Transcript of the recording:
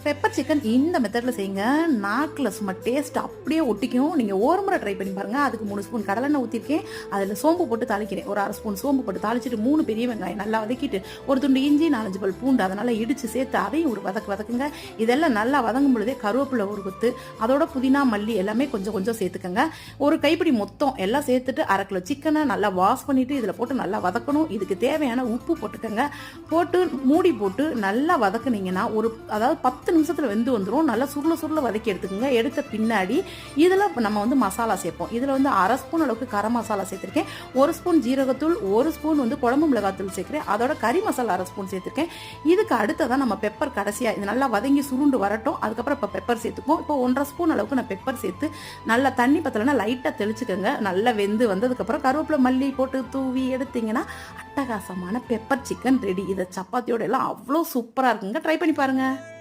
Pepper chicken இந்த மெத்தடில் செய்யுங்க. நாக்கில் சும்மா டேஸ்ட் அப்படியே ஒட்டிக்கும். நீங்கள் ஒரு முறை ட்ரை பண்ணி பாருங்கள். அதுக்கு 3 ஸ்பூன் கடலெண்ணெய் ஊற்றிருக்கேன். அதில் சோம்பு போட்டு தாளிக்கிறேன். ஒரு 1/2 ஸ்பூன் சோம்பு போட்டு தாளிச்சிட்டு 3 பெரிய வெங்காயம் நல்லா வதக்கிட்டு ஒரு துண்டு இஞ்சி 4 பல் பூண்டு அதனால் இடித்து சேர்த்து அதையும் ஒரு வதக்குங்க. இதெல்லாம் நல்லா வதங்கும் பொழுதே கருவேப்பிலை ஒரு கொத்து, அதோட புதினா மல்லி எல்லாமே கொஞ்சம் கொஞ்சம் சேர்த்துக்கங்க. ஒரு கைப்பிடி மொத்தம் எல்லாம் சேர்த்துட்டு 1/2 கிலோ சிக்கனை நல்லா வாஷ் பண்ணிவிட்டு இதில் போட்டு நல்லா வதக்கணும். இதுக்கு தேவையான உப்பு போட்டுக்கோங்க. போட்டு மூடி போட்டு நல்லா வதக்குனீங்கன்னா அதாவது 10 நிமிஷத்தில் வெந்து வந்துடும். நல்லா சுருள வதக்கி எடுத்துக்கோங்க. எடுத்த பின்னாடி இதில் நம்ம மசாலா சேர்ப்போம். இதில் 1/2 ஸ்பூன் அளவுக்கு கரம் மசாலா சேர்த்துருக்கேன். 1 ஸ்பூன் ஜீரகத்தூள், 1 ஸ்பூன் குழம்பு மிளகாத்தூள் சேர்க்குறேன். அதோட கறி மசாலா 1/2 ஸ்பூன் சேர்த்துருக்கேன். இதுக்கு அடுத்ததான் நம்ம பெப்பர் கடைசியாக இது நல்லா வதங்கி சுருண்டு வரட்டும். அதுக்கப்புறம் இப்போ பெப்பர் சேர்த்துப்போம். இப்போ 1/2 ஸ்பூன் அளவுக்கு நான் பெப்பர் சேர்த்து நல்லா தண்ணி பத்தலைன்னா லைட்டாக தெளிச்சுக்கோங்க. நல்லா வெந்து வந்ததுக்கப்புறம் கருவேப்பிலை மல்லி போட்டு தூவி எடுத்தீங்கன்னா அட்டகாசமான பெப்பர் சிக்கன் ரெடி. இதை சப்பாத்தியோட எல்லாம் அவ்வளோ சூப்பராக இருக்குங்க. ட்ரை பண்ணி பாருங்கள்.